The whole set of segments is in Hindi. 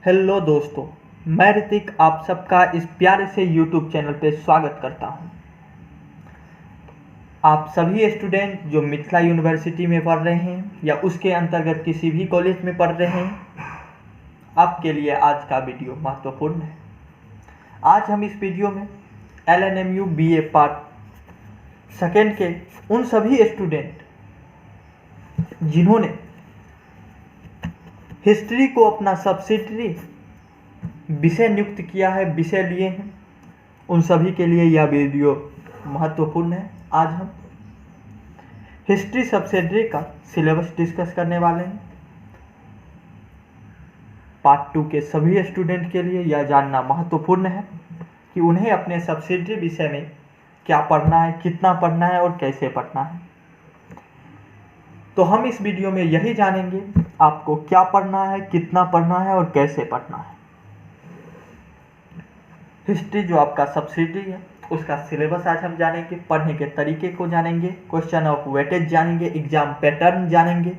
हेलो दोस्तों, मैं ऋतिक आप सबका इस प्यारे से यूट्यूब चैनल पे स्वागत करता हूं। आप सभी स्टूडेंट जो मिथिला यूनिवर्सिटी में पढ़ रहे हैं या उसके अंतर्गत किसी भी कॉलेज में पढ़ रहे हैं, आपके लिए आज का वीडियो महत्वपूर्ण है। आज हम इस वीडियो में LNMU BA पार्ट सेकेंड के उन सभी स्टूडेंट जिन्होंने हिस्ट्री को अपना सब्सिडरी विषय नियुक्त किया है, विषय लिए हैं, उन सभी के लिए यह वीडियो महत्वपूर्ण है। आज हम हिस्ट्री सब्सिडरी का सिलेबस डिस्कस करने वाले हैं। पार्ट 2 के सभी स्टूडेंट के लिए यह जानना महत्वपूर्ण है कि उन्हें अपने सब्सिडरी विषय में क्या पढ़ना है, कितना पढ़ना है और कैसे पढ़ना है। तो हम इस वीडियो में यही जानेंगे आपको क्या पढ़ना है, कितना पढ़ना है और कैसे पढ़ना है। हिस्ट्री जो आपका सब्सिडरी है उसका सिलेबस आज हम जानेंगे, पढ़ने के तरीके को जानेंगे, क्वेश्चन ऑफ वेटेज जानेंगे, एग्जाम पैटर्न जानेंगे।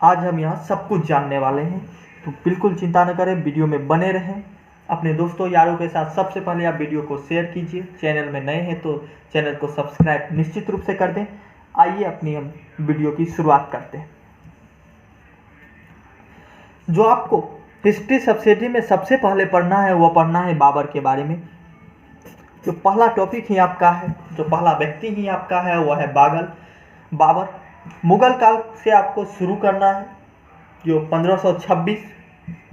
आज हम यहाँ सब कुछ जानने वाले हैं, तो बिल्कुल चिंता न करें, वीडियो में बने रहें। अपने दोस्तों यारों के साथ सबसे पहले आप वीडियो को शेयर कीजिए। चैनल में नए हैं तो चैनल को सब्सक्राइब निश्चित रूप से कर दें। आइए अपनी हम वीडियो की शुरुआत करते हैं। जो आपको हिस्ट्री सब्सिडरी में सबसे पहले पढ़ना है वो पढ़ना है बाबर के बारे में। जो पहला टॉपिक ही आपका है, जो पहला व्यक्ति ही आपका है वो है बाबर। मुगल काल से आपको शुरू करना है। जो 1526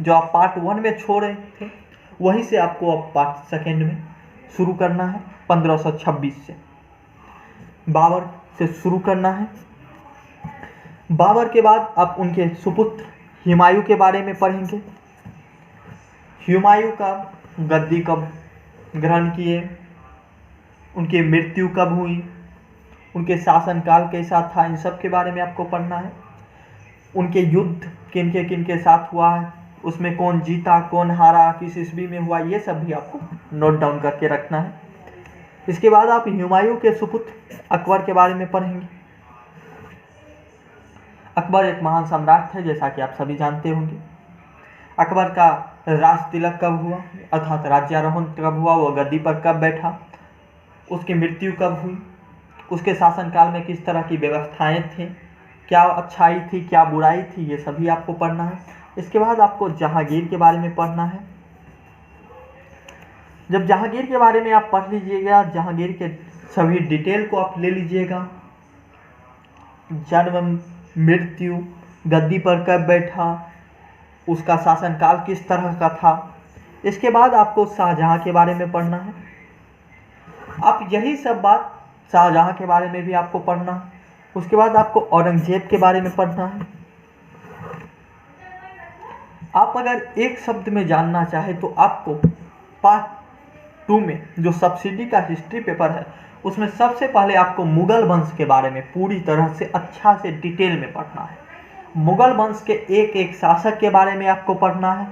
जो आप पार्ट 1 में छोड़ रहे थे वहीं से आपको अब पार्ट सेकेंड में शुरू करना है। 1526 से बाबर से शुरू करना है। बाबर के बाद आप उनके सुपुत्र हुमायूं के बारे में पढ़ेंगे। हुमायूं का गद्दी कब ग्रहण किए, उनकी मृत्यु कब हुई, उनके शासनकाल कैसा था, इन सब के बारे में आपको पढ़ना है। उनके युद्ध किन के साथ हुआ है, उसमें कौन जीता, कौन हारा, किस ईस्वी में हुआ, ये सब भी आपको नोट डाउन करके रखना है। इसके बाद आप हुमायूं के सुपुत्र अकबर के बारे में पढ़ेंगे। अकबर एक महान सम्राट थे, जैसा कि आप सभी जानते होंगे। अकबर का राज तिलक कब हुआ, अर्थात राज्यारोहण कब हुआ, वो गद्दी पर कब बैठा, उसकी मृत्यु कब हुई, उसके शासनकाल में किस तरह की व्यवस्थाएं थी, क्या अच्छाई थी, क्या बुराई थी, ये सभी आपको पढ़ना है। इसके बाद आपको जहांगीर के बारे में पढ़ना है। जब जहांगीर के बारे में आप पढ़ लीजिएगा, जहांगीर के सभी डिटेल को आप ले लीजिएगा, जन्म, मृत्यु, गद्दी पर कब बैठा, उसका शासनकाल किस तरह का था। इसके बाद आपको शाहजहां के बारे में पढ़ना है। आप यही सब बात शाहजहां के बारे में भी आपको पढ़ना है। उसके बाद आपको औरंगजेब के बारे में पढ़ना है। आप अगर एक शब्द में जानना चाहे तो आपको पार्ट 2 में जो सब्सिडी का हिस्ट्री पेपर है उसमें सबसे पहले आपको मुगल वंश के बारे में पूरी तरह से अच्छा से डिटेल में पढ़ना है। मुगल वंश के एक एक शासक के बारे में आपको पढ़ना है।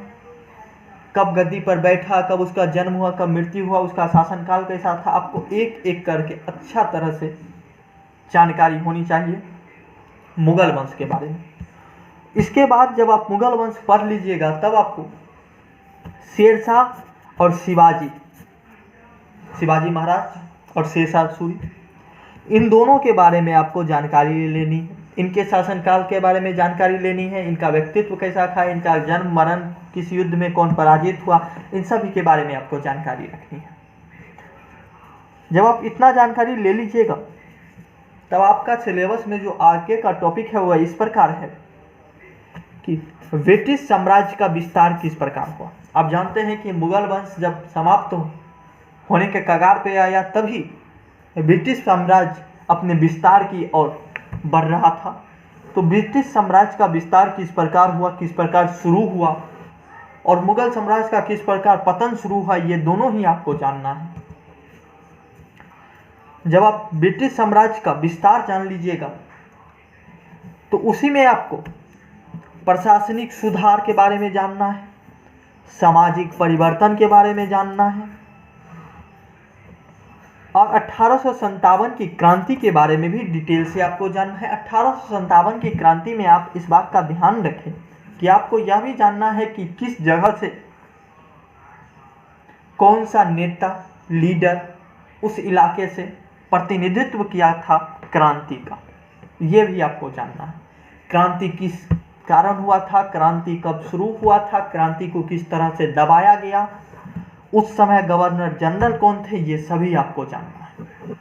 कब गद्दी पर बैठा, कब उसका जन्म हुआ, कब मृत्यु हुआ, उसका शासनकाल कैसा था, आपको एक एक करके अच्छा तरह से जानकारी होनी चाहिए मुगल वंश के बारे में। इसके बाद जब आप मुगल वंश पढ़ लीजिएगा तब आपको शेरशाह और शिवाजी महाराज और शेरशाह सूरी, इन दोनों के बारे में आपको जानकारी लेनी है। इनके शासनकाल के बारे में जानकारी लेनी है, इनका व्यक्तित्व कैसा था, इनका जन्म मरण, किस युद्ध में कौन पराजित हुआ, इन सभी के बारे में आपको जानकारी रखनी है। जब आप इतना जानकारी ले लीजिएगा तब आपका सिलेबस में जो आगे का टॉपिक है वह इस प्रकार है कि ब्रिटिश साम्राज्य का विस्तार किस प्रकार हुआ। आप जानते हैं कि मुगल वंश जब समाप्त होने के कगार पे आया तभी ब्रिटिश साम्राज्य अपने विस्तार की ओर बढ़ रहा था। तो ब्रिटिश साम्राज्य का विस्तार किस प्रकार हुआ, किस प्रकार शुरू हुआ और मुगल साम्राज्य का किस प्रकार पतन शुरू हुआ, ये दोनों ही आपको जानना है। जब आप ब्रिटिश साम्राज्य का विस्तार जान लीजिएगा तो उसी में आपको प्रशासनिक सुधार के बारे में जानना है, सामाजिक परिवर्तन के बारे में जानना है और 1857 की क्रांति के बारे में भी डिटेल से आपको जानना है। 1857 की क्रांति में आप इस बात का ध्यान रखें कि आपको यह भी जानना है कि किस जगह से कौन सा नेता लीडर उस इलाके से प्रतिनिधित्व किया था क्रांति का, ये भी आपको जानना है। क्रांति किस कारण हुआ था, क्रांति कब शुरू हुआ था, क्रांति को किस तरह से दबाया गया, उस समय गवर्नर जनरल कौन थे, ये सभी आपको जानना है।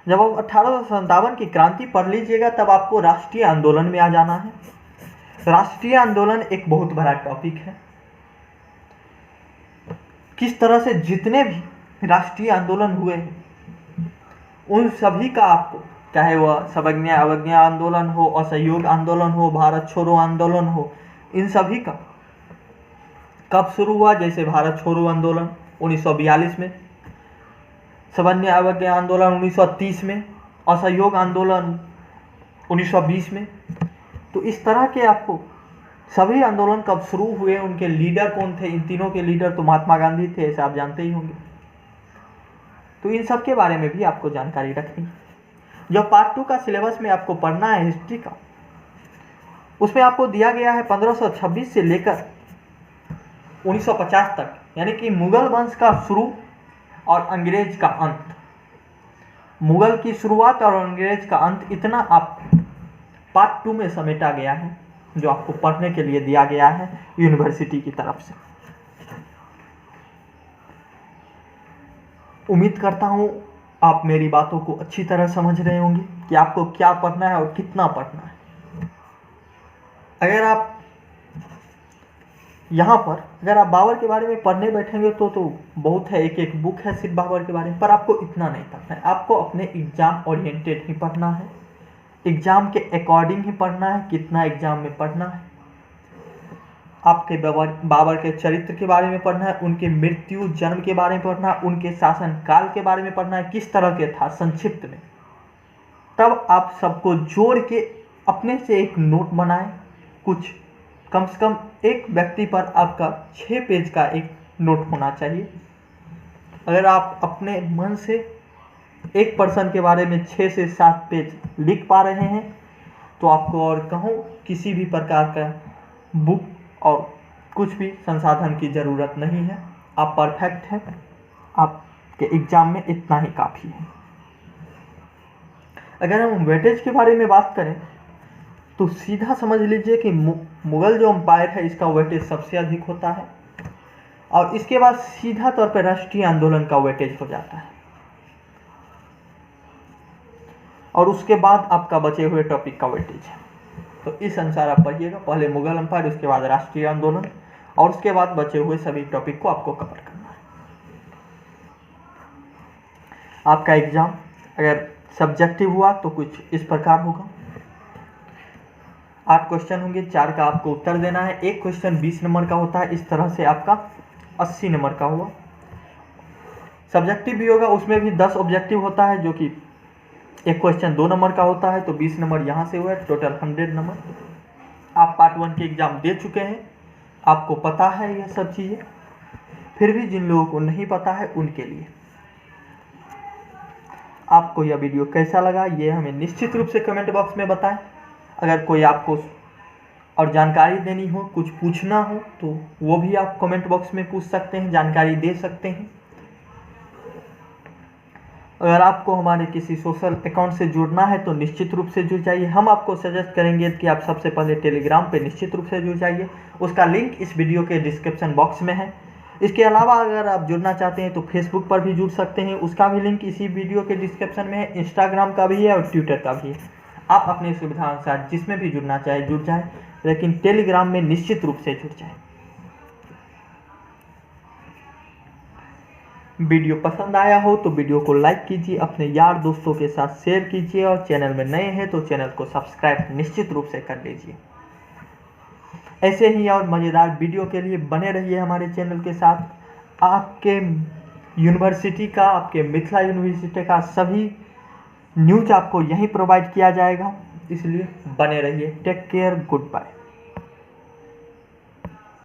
जब आप 1857 की क्रांति पढ़ लीजिएगा तब आपको राष्ट्रीय आंदोलन में आ जाना है। राष्ट्रीय आंदोलन एक बहुत बड़ा टॉपिक है। किस तरह से जितने भी राष्ट्रीय आंदोलन हुए उन सभी का आपको, चाहे वह सर्वज्ञ अवज्ञा आंदोलन हो, असहयोग आंदोलन हो, भारत छोड़ो आंदोलन हो, इन सभी का कब शुरू हुआ। जैसे भारत छोड़ो आंदोलन 1942 में, सर्वज्ञ अवज्ञा आंदोलन 1930 में, असहयोग आंदोलन 1920 में। तो इस तरह के आपको सभी आंदोलन कब शुरू हुए, उनके लीडर कौन थे। इन तीनों के लीडर तो महात्मा गांधी थे, ऐसा आप जानते ही होंगे। तो इन सब के बारे में भी आपको जानकारी रखनी है। जो पार्ट 2 का सिलेबस में आपको पढ़ना है हिस्ट्री का, उसमें आपको दिया गया है 1526 से लेकर 1950 तक, यानी कि मुगल वंश का शुरू और अंग्रेज का अंत। मुगल की शुरुआत और अंग्रेज का अंत, इतना आप पार्ट 2 में समेटा गया है, जो आपको पढ़ने के लिए दिया गया है यूनिवर्सिटी की तरफ से। उम्मीद करता हूँ आप मेरी बातों को अच्छी तरह समझ रहे होंगे कि आपको क्या पढ़ना है और कितना पढ़ना है। अगर आप यहाँ पर बाबर के बारे में पढ़ने बैठेंगे तो बहुत है, एक एक बुक है सिर्फ बाबर के बारे में, पर आपको इतना नहीं पढ़ना है। आपको अपने एग्जाम ओरिएंटेड ही पढ़ना है, एग्जाम के अकॉर्डिंग ही पढ़ना है। कितना एग्जाम में पढ़ना है, आपके बाबर के चरित्र के बारे में पढ़ना है, उनके मृत्यु जन्म के बारे में पढ़ना है, उनके शासन काल के बारे में पढ़ना है, किस तरह के था संक्षिप्त में। तब आप सबको जोड़ के अपने से एक नोट बनाएं। कुछ कम से कम एक व्यक्ति पर आपका 6 पेज का एक नोट होना चाहिए। अगर आप अपने मन से एक पर्सन के बारे में 6 से 7 पेज लिख पा रहे हैं तो आपको और कहूँ किसी भी प्रकार का बुक और कुछ भी संसाधन की ज़रूरत नहीं है। आप परफेक्ट हैं, आपके एग्ज़ाम में इतना ही काफ़ी है। अगर हम वेटेज के बारे में बात करें तो सीधा समझ लीजिए कि मुगल जो एम्पायर है इसका वेटेज सबसे अधिक होता है, और इसके बाद सीधा तौर पर राष्ट्रीय आंदोलन का वेटेज हो जाता है, और उसके बाद आपका बचे हुए टॉपिक का वेटेज है। तो इस अनुसार आप पढ़िएगा, पहले मुगल एम्पायर, उसके बाद राष्ट्रीय आंदोलन, और उसके बाद बचे हुए सभी टॉपिक को आपको कवर करना है। आपका एग्जाम अगर सब्जेक्टिव हुआ तो कुछ इस प्रकार होगा। 8 क्वेश्चन होंगे, 4 का आपको उत्तर देना है। एक क्वेश्चन 20 नंबर का होता है, इस तरह से आपका 80 नंबर का हुआ। सब्जेक्टिव भी होगा, उसमें भी 10 ऑब्जेक्टिव होता है, जो कि एक क्वेश्चन 2 नंबर का होता है, तो 20 नंबर यहाँ से हुआ, टोटल 100 नंबर। आप पार्ट 1 के एग्जाम दे चुके हैं, आपको पता है यह सब चीज़ें। फिर भी जिन लोगों को नहीं पता है उनके लिए आपको यह वीडियो कैसा लगा ये हमें निश्चित रूप से कमेंट बॉक्स में बताएं। अगर कोई आपको और जानकारी देनी हो, कुछ पूछना हो, तो वो भी आप कमेंट बॉक्स में पूछ सकते हैं, जानकारी दे सकते हैं। अगर आपको हमारे किसी सोशल अकाउंट से जुड़ना है तो निश्चित रूप से जुड़ जाइए। हम आपको सजेस्ट करेंगे कि आप सबसे पहले टेलीग्राम पे निश्चित रूप से जुड़ जाइए, उसका लिंक इस वीडियो के डिस्क्रिप्शन बॉक्स में है। इसके अलावा अगर आप जुड़ना चाहते हैं तो फेसबुक पर भी जुड़ सकते हैं, उसका भी लिंक इसी वीडियो के डिस्क्रिप्शन में है। इंस्टाग्राम का भी है और ट्विटर का भी है। आप अपनी सुविधा अनुसार जिसमें भी जुड़ना चाहे जुड़ जाए, लेकिन टेलीग्राम में निश्चित रूप से जुड़ जाए। वीडियो पसंद आया हो तो वीडियो को लाइक कीजिए, अपने यार दोस्तों के साथ शेयर कीजिए, और चैनल में नए हैं तो चैनल को सब्सक्राइब निश्चित रूप से कर लीजिए। ऐसे ही और मज़ेदार वीडियो के लिए बने रहिए हमारे चैनल के साथ। आपके यूनिवर्सिटी का, आपके मिथिला यूनिवर्सिटी का सभी न्यूज आपको यहीं प्रोवाइड किया जाएगा, इसलिए बने रहिए। Take care, good bye.